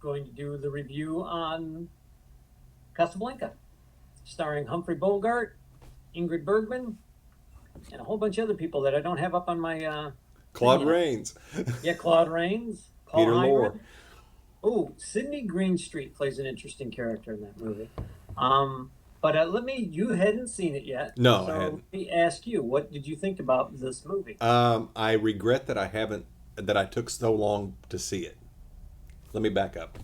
going to do the review on Casablanca, starring Humphrey Bogart, Ingrid Bergman, and a whole bunch of other people that I don't have up on my thing Claude yet. Rains, Yeah, Claude Rains, Paul Peter Lorre. Hyman. Oh, Sidney Greenstreet plays an interesting character in that movie. Um, but you hadn't seen it yet, No, I so hadn't. let me ask you, what did you think about this movie? I regret that I haven't, that I took so long to see it. Let me back up.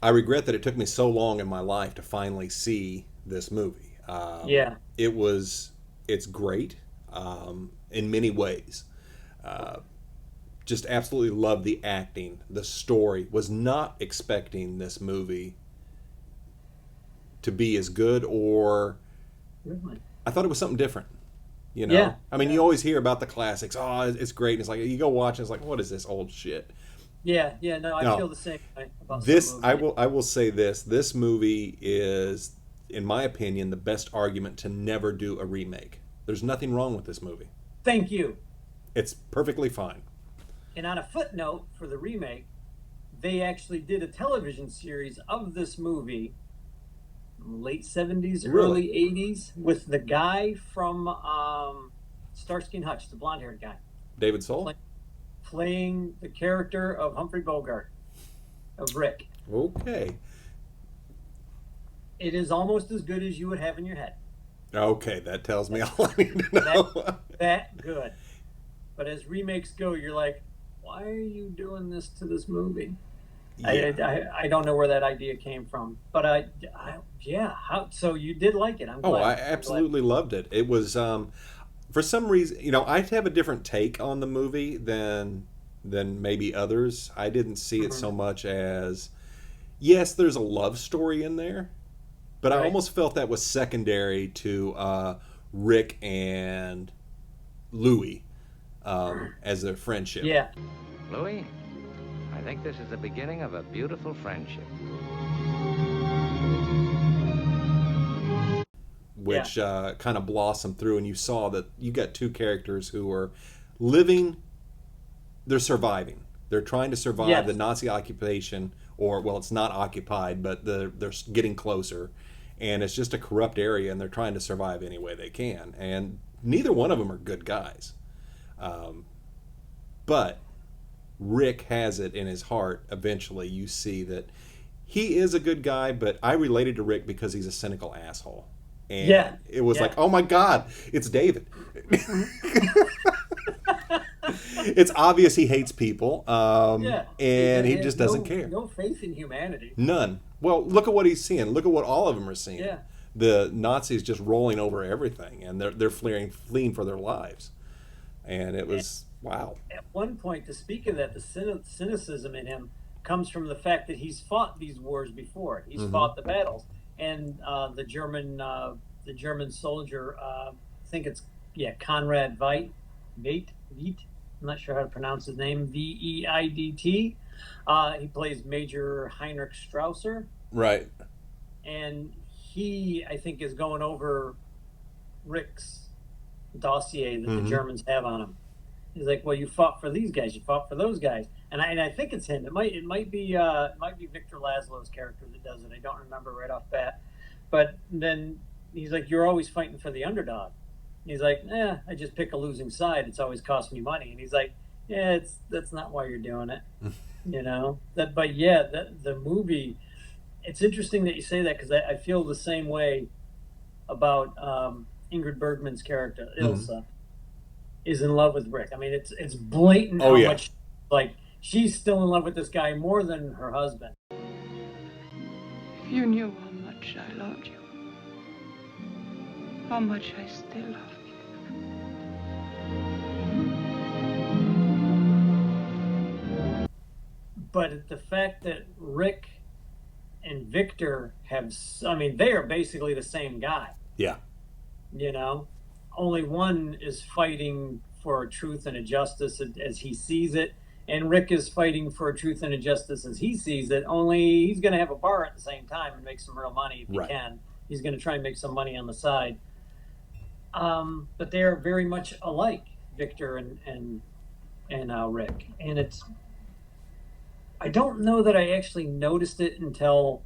I regret that it took me so long in my life to finally see this movie. Yeah, It was, it's great in many ways. Just absolutely loved the acting, the story. Was not expecting this movie to be as good, or really. I thought it was something different. Yeah, I mean, you always hear about the classics. Oh, it's great. And it's like you go watch, and it's like, what is this old shit? yeah. No, I No, feel the same way about some this movies. I will say this. This movie is, in my opinion, the best argument to never do a remake. There's nothing wrong with this movie. Thank you. It's perfectly fine. And on a footnote for the remake, they actually did a television series of this movie, late 70s, Really, early 80s, with the guy from Starsky and Hutch, the blonde haired guy, David Soul. play, playing the character of Humphrey Bogart, of Rick. Okay, It is almost as good as you would have in your head. okay, that tells me all I need to That know. that good. But as remakes go, you're like, why are you doing this to this movie? I, Yeah. I don't know where that idea came from, but yeah. How so? You did like it? I'm Oh, I glad. I'm glad. absolutely loved it. It was for some reason, I have a different take on the movie than maybe others. I didn't see it Mhm. so much as, yes, there's a love story in there, but I Right? almost felt that was secondary to Rick and Louie as their friendship, Yeah, Louis, I think this is the beginning of a beautiful friendship. yeah, which kind of blossomed through, and you saw that you got two characters who are living, they're surviving. They're trying to survive the yes, Nazi occupation, or well, it's not occupied, but they're getting closer, and it's just a corrupt area, and they're trying to survive any way they can. And neither one of them are good guys, but Rick has it in his heart. Eventually, you see that he is a good guy, but I related to Rick because he's a cynical asshole, yeah, and it was like, yeah. oh my god, it's David. It's obvious he hates people, Yeah, and he he has just doesn't no care. no faith in humanity. None. Well, look at what he's seeing. Look at what all of them are seeing. Yeah, The Nazis just rolling over everything, and they're fleeing for their lives. And it and was wow. at one point, to speak of that, the cynicism in him comes from the fact that he's fought these wars before. He's Hmm. fought the battles, and the German soldier, I think it's yeah, Conrad Veidt. I'm not sure how to pronounce his name. Veidt. He plays Major Heinrich Strausser, Right. and he, I think, is going over Rick's dossier that the Hmm. Germans have on him. He's like, well, you fought for these guys, you fought for those guys, and I think it's him. It might be Victor Laszlo's character that does it. I don't remember right off bat, but then he's like, you're always fighting for the underdog. He's like, I just pick a losing side. It's always cost me money. And he's like, yeah, that's not why you're doing it, that. But yeah, the movie. It's interesting that you say that because I feel the same way about Ingrid Bergman's character, Hmm. Ilsa is in love with Rick. I mean, it's blatant Oh how yeah. much like she's still in love with this guy more than her husband. If you knew how much I loved you, how much I still love you. But the fact that Rick and Victor I mean, they are basically the same guy. Yeah. You know, only one is fighting for a truth and a justice as he sees it, and Rick is fighting for a truth and a justice as he sees it. Only he's going to have a bar at the same time and make some real money if he Right. can. He's going to try and make some money on the side. But they are very much alike, Victor and Rick, and I don't know that I actually noticed it until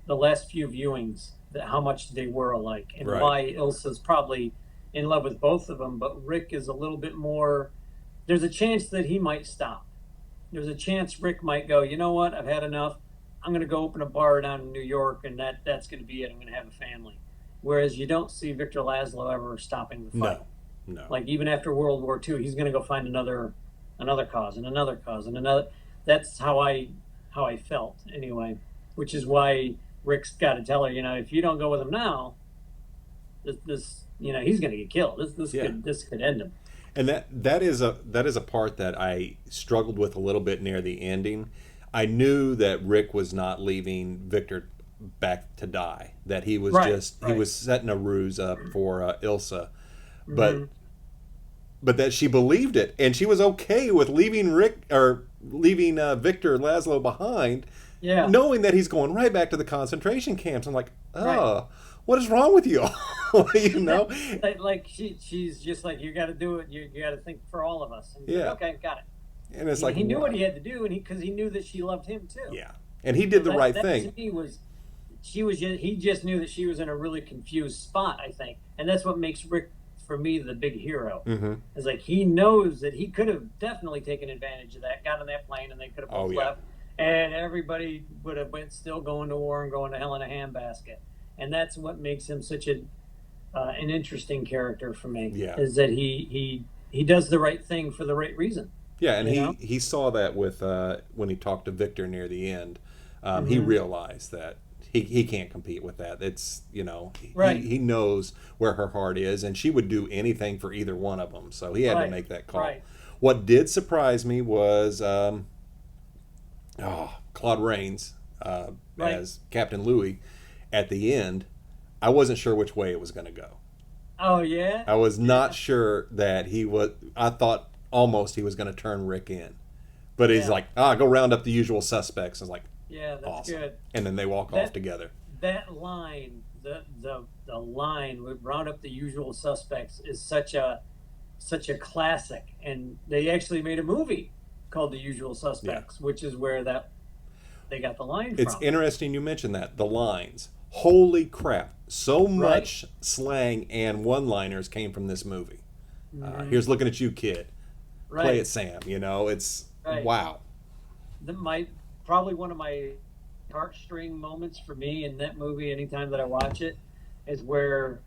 the last few viewings, that how much they were alike, and Right. why Ilsa's probably in love with both of them, but Rick is a little bit more. There's a chance that he might stop. There's a chance Rick might go, you know what, I've had enough. I'm going to go open a bar down in New York, and that's going to be it. I'm going to have a family. Whereas you don't see Victor Laszlo ever stopping the fight. No. No. Like even after World War II, he's going to go find another cause and another cause and another. That's how I felt anyway. Which is why Rick's got to tell her, if you don't go with him now, this he's going to get killed. Yeah. This could end him. And that is a part that I struggled with a little bit near the ending. I knew that Rick was not leaving Victor back to die. That he was he was setting a ruse up for Ilsa, but Mm-hmm. but that she believed it, and she was okay with leaving Victor Laszlo behind, Yeah. knowing that he's going right back to the concentration camps. I'm like, Right. what is wrong with you? You know? Like she's just like, you got to do it. You got to think for all of us. And he's Yeah. like, okay, got it. And it's like He knew wow. what he had to do, and because he knew that she loved him too. Yeah, and he did the right That thing. to me was, he just knew that she was in a really confused spot, I think, and that's what makes Rick, for me, the big hero. Mm-hmm. Is like he knows that he could have definitely taken advantage of that, got on that plane, and they could have both left, and everybody would have went still going to war and going to hell in a handbasket, and that's what makes him such an interesting character for me. Yeah. Is that he does the right thing for the right reason. Yeah, and You know? he saw that with when he talked to Victor near the end. Mm-hmm. He realized that he can't compete with that. It's Right. he knows where her heart is, and she would do anything for either one of them. So he had to Right. make that call. Right. What did surprise me was Claude Rains Right. as Captain Louis at the end. I wasn't sure which way it was going to go. Oh yeah. I was not sure that he was. I thought almost he was going to turn Rick in, but he's Yeah. like, go round up the usual suspects. I was like, Yeah, that's awesome. good. And then they walk off together. That line, the line with round up the usual suspects, is such a classic, and they actually made a movie called The Usual Suspects, which is where they got the line It's from. interesting you mentioned that, the lines. Holy crap! So much slang and one-liners came from this movie. Here's looking at you, kid. Right. Play it, Sam. It's Right. wow. Probably one of my heartstring moments for me in that movie, anytime that I watch it, is where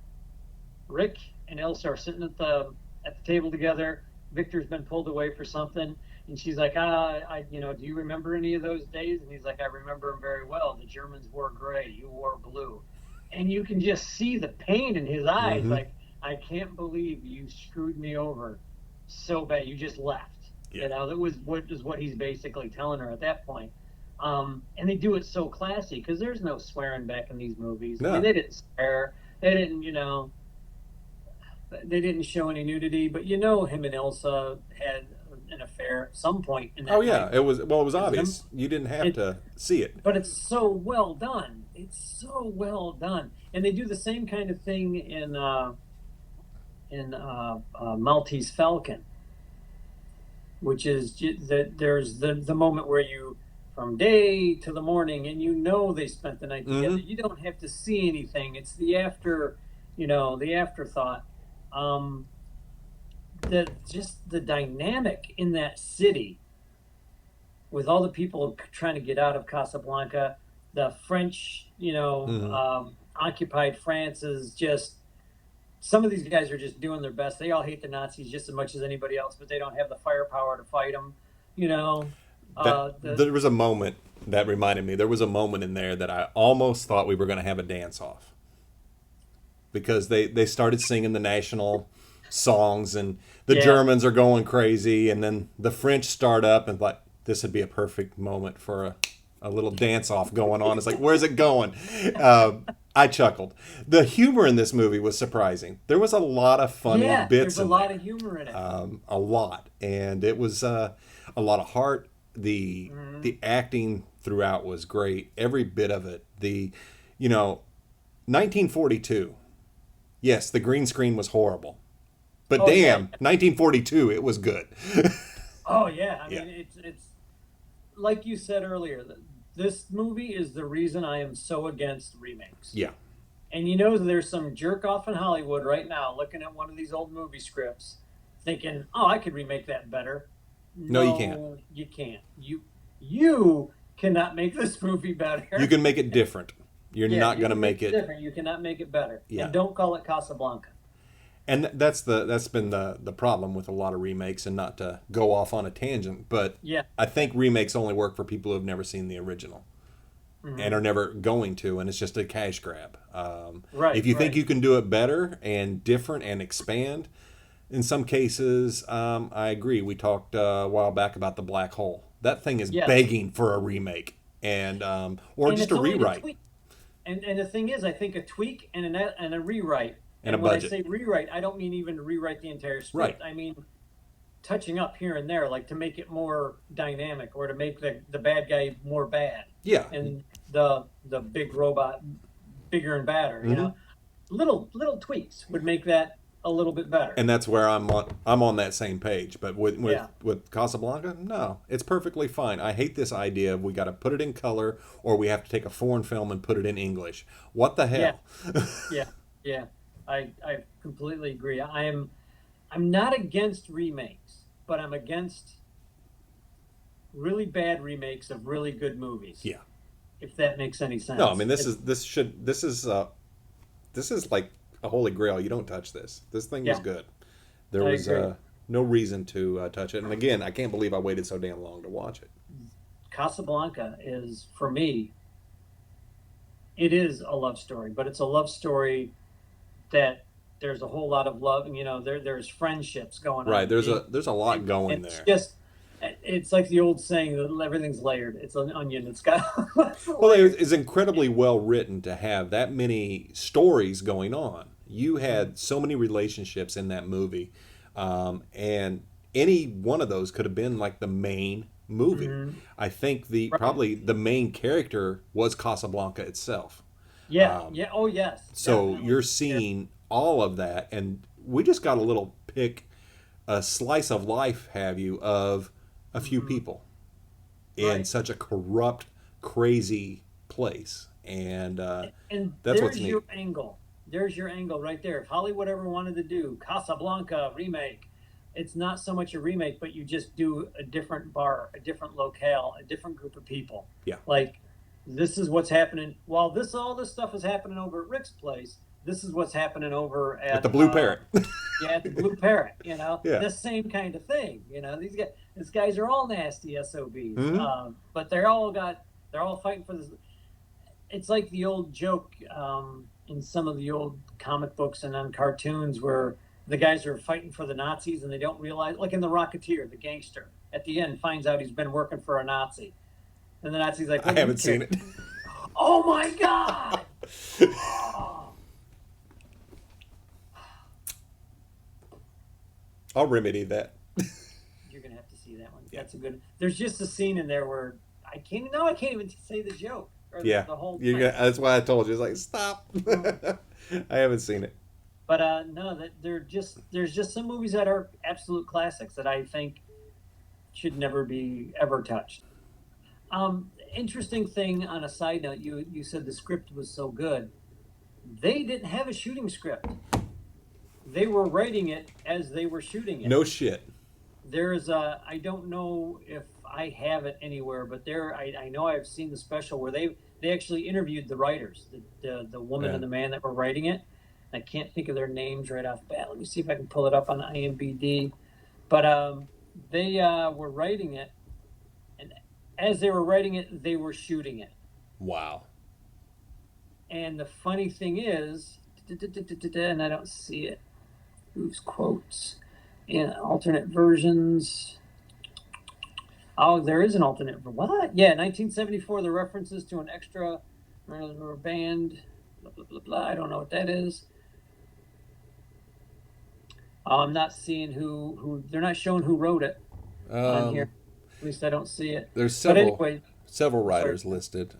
Rick and Elsa are sitting at the table together. Victor's been pulled away for something, and she's like, do you remember any of those days? And he's like, I remember them very well. The Germans wore gray, you wore blue. And you can just see the pain in his eyes. Mhm. Like, I can't believe you screwed me over so bad. You just left. Yeah. That was what he's basically telling her at that point. And they do it so classy, because there's no swearing back in these movies. No. I mean, they didn't swear. They didn't, they didn't show any nudity, but him and Elsa had an affair at some point in that Oh yeah, night. it was obvious. You didn't have to see it. But it's so well done. It's so well done, and they do the same kind of thing in Maltese Falcon, which is there's the moment where you, from day to the morning, and they spent the night together. Mhm. You don't have to see anything. It's the afterthought. Just the dynamic in that city, with all the people trying to get out of Casablanca, the French, occupied France is just. Some of these guys are just doing their best. They all hate the Nazis just as much as anybody else, but they don't have the firepower to fight them. There was a moment that reminded me. There was a moment in there that I almost thought we were going to have a dance off, because they started singing the national songs, and the Germans are going crazy, and then the French start up, and like, this would be a perfect moment for a little dance off going on. It's like, where's it going? I chuckled. The humor in this movie was surprising. There was a lot of funny bits. There's a lot of humor in it. A lot, and it was a lot of heart. The acting throughout was great. Every bit of it. 1942. Yes, the green screen was horrible, but damn, 1942, it was good. Oh yeah, I mean it's like you said earlier, this movie is the reason I am so against remakes. Yeah. And you know, there's some jerk off in Hollywood right now looking at one of these old movie scripts, thinking, "Oh, I could remake that better." No, you can't. No, you can't. You cannot make this movie better. You can make it different. You're Yeah, not you going to can make it. different. You cannot make it better. Yeah. And don't call it Casablanca. And that's been the problem with a lot of remakes, and not to go off on a tangent, but Yeah. I think remakes only work for people who have never seen the original and are never going to, and it's just a cash grab. Right, If you think right. you can do it better and different and expand, in some cases, I agree. We talked a while back about The Black Hole. That thing is Yes. begging for a remake and or And just it's a only rewrite. tweak. And the thing is, I think a tweak and a rewrite. And a when budget. I say rewrite, I don't mean even to rewrite the entire script. Right. I mean touching up here and there, like to make it more dynamic or to make the bad guy more bad. Yeah. And the big robot bigger and badder. You know, little tweaks would make that a little bit better. And that's where I'm on that same page. But with Yeah. with Casablanca, no, it's perfectly fine. I hate this idea of we got to put it in color or we have to take a foreign film and put it in English. What the hell? Yeah. I completely agree. I'm not against remakes, but I'm against really bad remakes of really good movies. Yeah. If that makes any sense. No, I mean this is like a holy grail. You don't touch this. This thing was Yeah. good. There I was agree. no reason to touch it. And again, I can't believe I waited so damn long to watch it. Casablanca is, for me, it is a love story, but it's a love story that there's a whole lot of love, and there's friendships going on. Right. There's a lot going It's there. just, it's like the old saying that everything's layered. It's an onion. It's got Well, it's incredibly well written to have that many stories going on. You had so many relationships in that movie, and any one of those could have been like the main movie. I think probably the main character was Casablanca itself. Yeah. Oh, yes. So Definitely. you're seeing all of that, and we just got a slice of life, have you, of a few people in Right. such a corrupt, crazy place, and And that's what's there's neat. your angle. There's your angle right there. If Hollywood ever wanted to do Casablanca remake, it's not so much a remake, but you just do a different bar, a different locale, a different group of people. Yeah. Like, this is what's happening. While all this stuff is happening over at Rick's place, this is what's happening over At the Blue Parrot. at the Blue Parrot. Yeah. The same kind of thing. These guys are all nasty SOBs, but they're all fighting for this. It's like the old joke in some of the old comic books and on cartoons where the guys are fighting for the Nazis and they don't realize, like in The Rocketeer, the gangster at the end finds out he's been working for a Nazi, and the Nazi's like, I haven't seen it. Oh my God! Oh. I'll remedy that. You're gonna have to see that one. That's a good. There's just a scene in there where I can't even say the joke or the whole thing. That's why I told you. It's like, stop. I haven't seen it. But no, that there's just some movies that are absolute classics that I think should never be ever touched. Interesting thing on a side note, you said the script was so good. They didn't have a shooting script. They were writing it as they were shooting it. No shit. There's I don't know if I have it anywhere, but I know I've seen the special where they actually interviewed the writers, the woman and the man that were writing it. I can't think of their names right off the bat. Let me see if I can pull it up on IMDb. But they were writing it, and as they were writing it, they were shooting it. Wow. And the funny thing is, and I don't see it. Whose quotes? In alternate versions. Oh, there is an alternate. What? Yeah, 1974. The references to an extra band. Blah, blah, blah, blah. I don't know what that is. I'm not seeing who. They're not showing who wrote it on here. At least I don't see it. There's But anyway, several writers listed.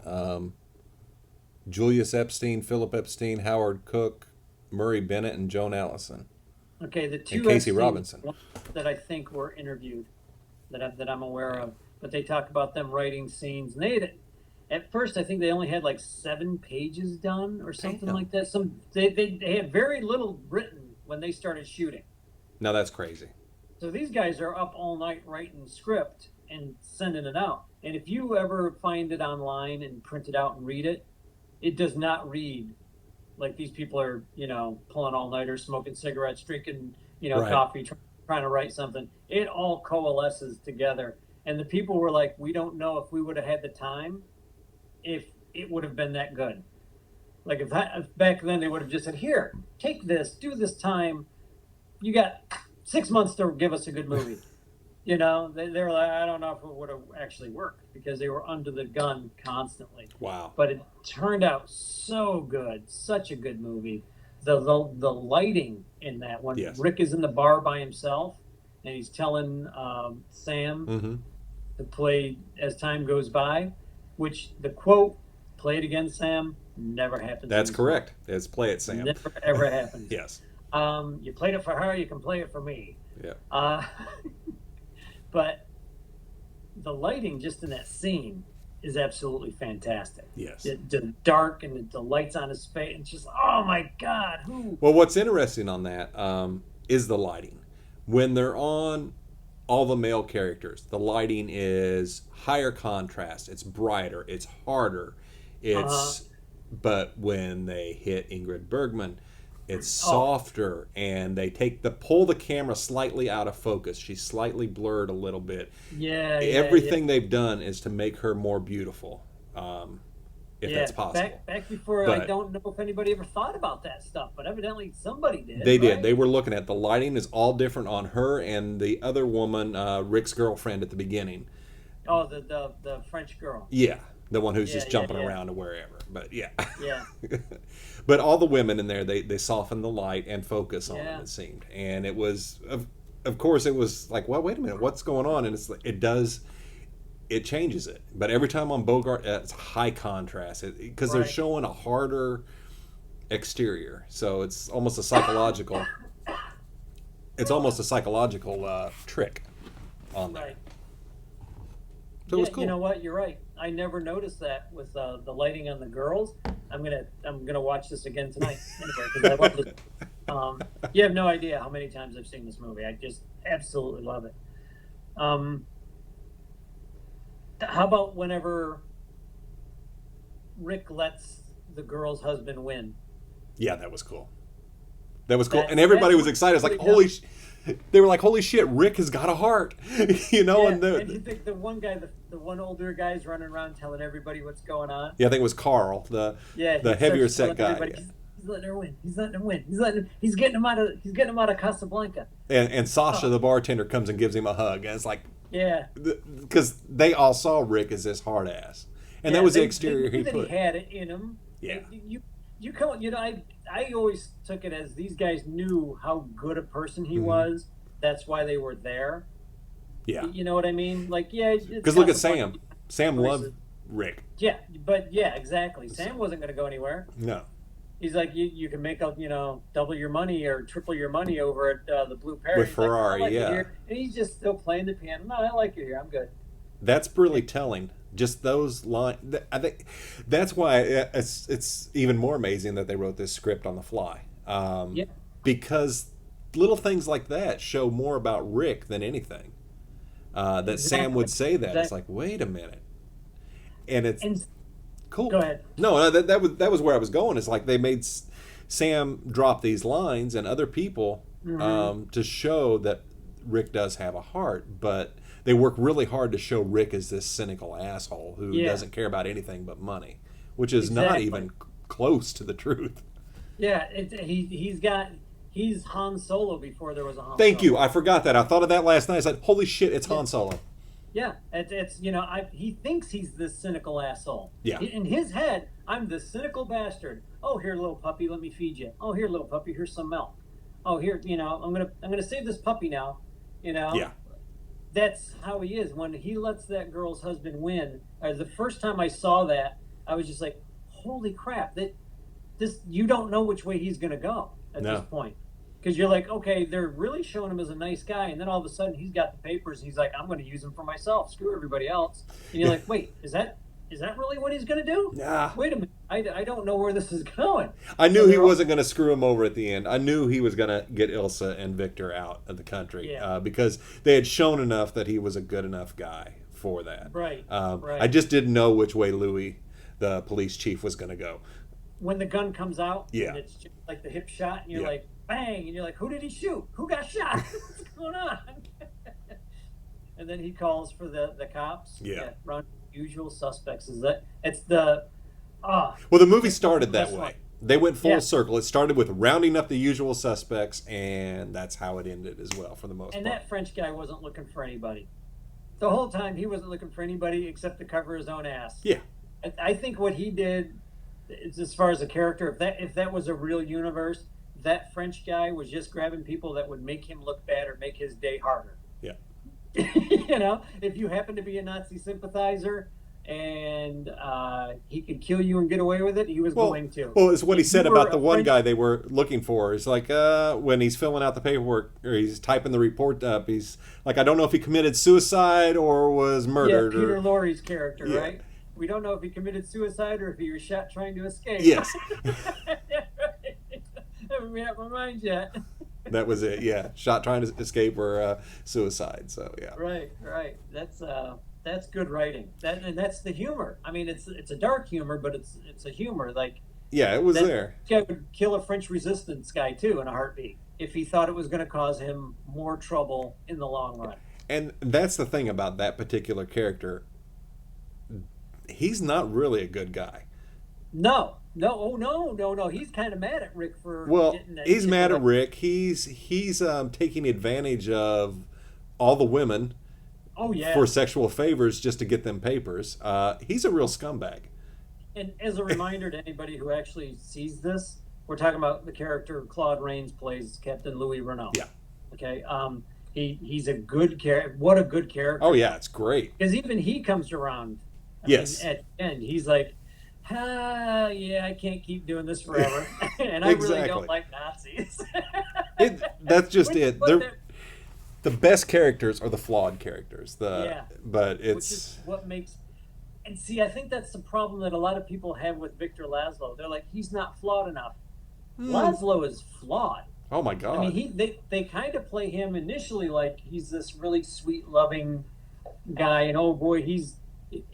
Julius Epstein, Philip Epstein, Howard Cook, Murray Bennett, and Joan Allison. okay, the two And Casey Epsteins Robinson. that I think were interviewed that I'm aware of. but they talk about them writing scenes. And at first, I think they only had like 7 pages done or something Damn. like that. They had very little written when they started shooting. No, that's crazy. So these guys are up all night writing script and sending it out. And if you ever find it online and print it out and read it, it does not read like these people are, pulling all-nighters, smoking cigarettes, drinking, Right. coffee, trying to write something. It all coalesces together. And the people were like, we don't know if we would have had the time, if it would have been that good. Like if back then they would have just said, here, take this, do this time. You got 6 months to give us a good movie. They were like, I don't know if it would have actually worked because they were under the gun constantly. Wow. But it turned out so good, such a good movie. The lighting in that one. Yes. Rick is in the bar by himself, and he's telling Sam Mm-hmm. to play as time goes by, which the quote, "Play it again, Sam," never happens. That's correct. It's Play It, Sam. Never ever happens. Yes. You played it for her, you can play it for me. Yeah. But the lighting just in that scene is absolutely fantastic. Yes. The dark and the lights on his face, and just, oh my God, who? Well, what's interesting on that is the lighting. When they're on all the male characters, the lighting is higher contrast. It's brighter. It's harder. It's but when they hit Ingrid Bergman, it's softer, and they pull the camera slightly out of focus. She's slightly blurred a little bit. Yeah. Everything they've done is to make her more beautiful, if that's possible. Back before, But I don't know if anybody ever thought about that stuff, but evidently somebody did. They did. right? They were looking at the lighting is all different on her and the other woman, Rick's girlfriend at the beginning. Oh, the French girl. Yeah, the one who's Yeah, just yeah, jumping yeah. around to wherever. But yeah. Yeah. But all the women in there, they soften the light and focus on Yeah. them, it seemed. And it was, of course, it was like, well, wait a minute, what's going on? And it changes it. But every time on Bogart, it's high contrast because they're Right. showing a harder exterior. So it's almost a psychological. It's almost a psychological trick on there. Right. So it was cool. You know what? You're right. I never noticed that with the lighting on the girls. I'm gonna watch this again tonight anyway because I love it. You have no idea how many times I've seen this movie. I just absolutely love it. How about whenever Rick lets the girl's husband win? Yeah, that was cool. That was cool, That- and everybody that's was excited. It's like, pretty holy! They were like, holy shit! Rick has got a heart, you know. Yeah, and and you think the one guy, the one older guy's running around telling everybody what's going on. yeah, I think it was Carl, the Yeah, he heavier starts set telling guy. everybody, He's letting her win. He's letting her win. He's getting him out of Casablanca. And Sasha, the bartender, comes and gives him a hug, and it's like, Yeah. because they all saw Rick as this hard ass, and Yeah, that was the they exterior knew he that put. He had it in him. Yeah. You come. I always took it as these guys knew how good a person he Mhm. was. That's why they were there. Yeah, You know what I mean? Like, yeah. because look at Sam. Sam loved Rick. Yeah, but yeah, exactly. Sam wasn't going to go anywhere. No. He's like, you can make up, double your money or triple your money over at the Blue Parrot. With He's like, Ferrari, I like it yeah. here. And he's just still playing the piano. No, I like it here. I'm good. That's really telling. Just those lines. I think that's why it's even more amazing that they wrote this script on the fly. Yeah. Because little things like that show more about Rick than anything. That Sam would say that. It's like, wait a minute. And it's And cool. go ahead. No, that was where I was going. It's like they made Sam drop these lines and other people to show that Rick does have a heart, but they work really hard to show Rick as this cynical asshole who Yeah. doesn't care about anything but money, which is not Exactly. even close to the truth. Yeah, he's Han Solo before there was a Han Thank Solo. you. I forgot that. I thought of that last night. I said, "Holy shit, it's Han Solo." Yeah, it's he thinks he's this cynical asshole. Yeah. In his head, I'm this cynical bastard. Oh, here, little puppy, let me feed you. Oh, here, little puppy, here's some milk. Oh, here, I'm gonna save this puppy now. Yeah. That's how he is. When he lets that girl's husband win, the first time I saw that, I was just like, holy crap! You don't know which way he's gonna go at No. this point. because you're like, okay, they're really showing him as a nice guy, and then all of a sudden he's got the papers. He's like, I'm going to use them for myself. Screw everybody else. And you're like, wait, is that really what he's going to do? Nah. Wait a minute, I don't know where this is going. I knew So he wasn't going to screw him over at the end. I knew he was going to get Ilsa and Victor out of the country Yeah. because they had shown enough that he was a good enough guy for that. Right. Right. I just didn't know which way Louis, the police chief, was going to go. When the gun comes out, Yeah. and it's just like the hip shot, and you're Yeah. like, bang, and you're like, who did he shoot? Who got shot? What's going on? And then he calls for the cops. Yeah. Run usual suspects. Is that it's the Well, the movie started that That's way. right. They went full Yeah. circle. It started with rounding up the usual suspects, and that's how it ended as well, for the most and part. that French guy wasn't looking for anybody. The whole time he wasn't looking for anybody except to cover his own ass. Yeah. I think what he did, is, as far as a character, if that was a real universe, that French guy was just grabbing people that would make him look bad or make his day harder. Yeah. You know, if you happen to be a Nazi sympathizer and he could kill you and get away with it, he was going to. Well, it's what he If said you were about the a one French- guy they were looking for. It's like when he's filling out the paperwork or he's typing the report up, he's like, I don't know if he committed suicide or was murdered. Yeah, Peter or... Lorre's character, Yeah. right? We don't know if he committed suicide or if he was shot trying to escape. Yes. Haven't made up my mind yet. That was it. Yeah, shot trying to escape or suicide. So yeah. Right. That's good writing. That's the humor. I mean, it's a dark humor, but it's a humor. Like Yeah, it was that there. guy would kill a French resistance guy too in a heartbeat if he thought it was going to cause him more trouble in the long run. And that's the thing about that particular character. He's not really a good guy. No. He's kind of mad at Rick for Well, getting that he's shit mad at away. Rick. He's taking advantage of all the women Oh yeah. for sexual favors just to get them papers. He's a real scumbag. And as a reminder to anybody who actually sees this, we're talking about the character Claude Rains plays Captain Louis Renault. Yeah. Okay. He's a good character. What a good character. Oh yeah, it's great. Because even he comes around. Yes. At the end, he's like, yeah, I can't keep doing this forever. And I really Exactly. don't like Nazis. That's just Which- it. but The best characters are the flawed characters. Yeah. But which is what makes. And see, I think that's the problem that a lot of people have with Victor Laszlo. They're like, he's not flawed enough. Laszlo is flawed. oh my god. I mean, they kind of play him initially like he's this really sweet, loving guy, and oh boy, he's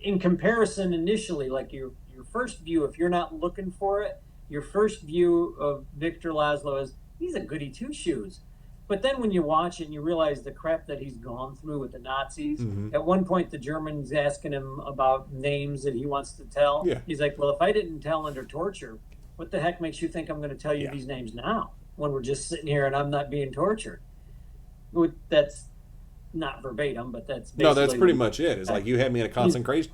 in comparison initially, like your first view, if you're not looking for it, your first view of Victor Laszlo is he's a goody two shoes. But then when you watch it and you realize the crap that he's gone through with the Nazis, Mhm. at one point the German's asking him about names that he wants to tell. Yeah. He's like, well, if I didn't tell under torture, what the heck makes you think I'm going to tell you Yeah. these names now when we're just sitting here and I'm not being tortured? That's not verbatim, but that's basically no, that's pretty much it. It's like you had me in a concentration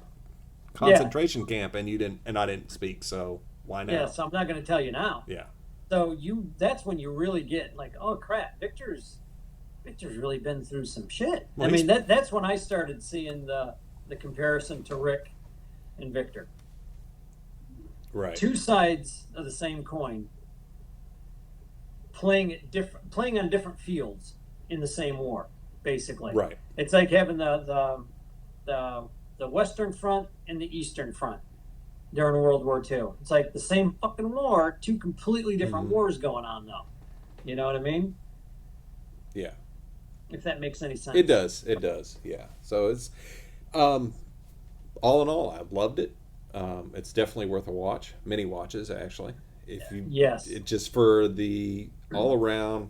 camp and I didn't speak, so why now? Yeah, so I'm not going to tell you now. Yeah. So that's when you really get like, oh crap, Victor's really been through some shit. Well, I mean, that's when I started seeing the comparison to Rick and Victor. Right. Two sides of the same coin, playing on different fields in the same war, basically. Right. It's like having the Western Front and the Eastern Front during World War II. It's like the same fucking war, two completely different Mhm. wars going on, though. You know what I mean? Yeah. If that makes any sense. It does. It does. Yeah. So it's all in all, I loved it. It's definitely worth a watch. Many watches, actually. If you Yes. it just for the all around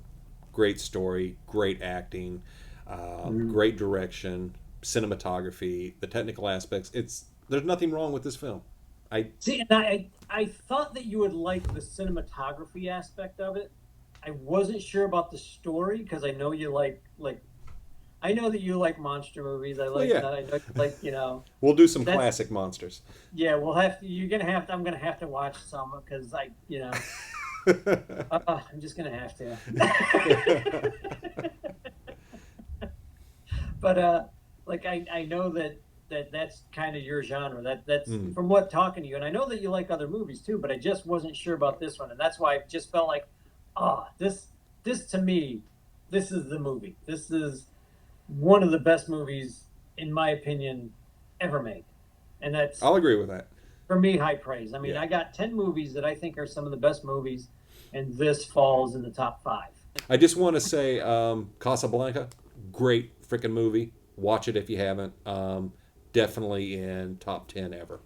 great story, great acting, great direction, cinematography, the technical aspects. There's nothing wrong with this film. See, and I thought that you would like the cinematography aspect of it. I wasn't sure about the story because I know you like I know that you like monster movies. I like yeah. that. I know you like, you know. We'll do some That's- classic monsters. Yeah, we'll have to. I'm gonna have to watch some because you know. I'm just gonna have to. But like I know that's kind of your genre. That's from what talking to you, and I know that you like other movies too. But I just wasn't sure about this one, and that's why I just felt like, this this to me, this is the movie. This is one of the best movies, in my opinion, ever made. And that's, I'll agree with that. for me, high praise. I mean, Yeah. I got 10 movies that I think are some of the best movies, and this falls in the top 5. I just want to say, Casablanca, great freaking movie. Watch it if you haven't. Definitely in top 10 ever.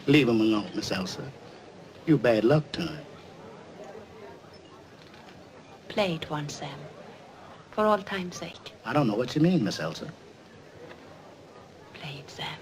Leave him alone, Miss Elsa. You bad luck to him. Play it once, Sam. For all time's sake. I don't know what you mean, Miss Elsa. Play it, Sam.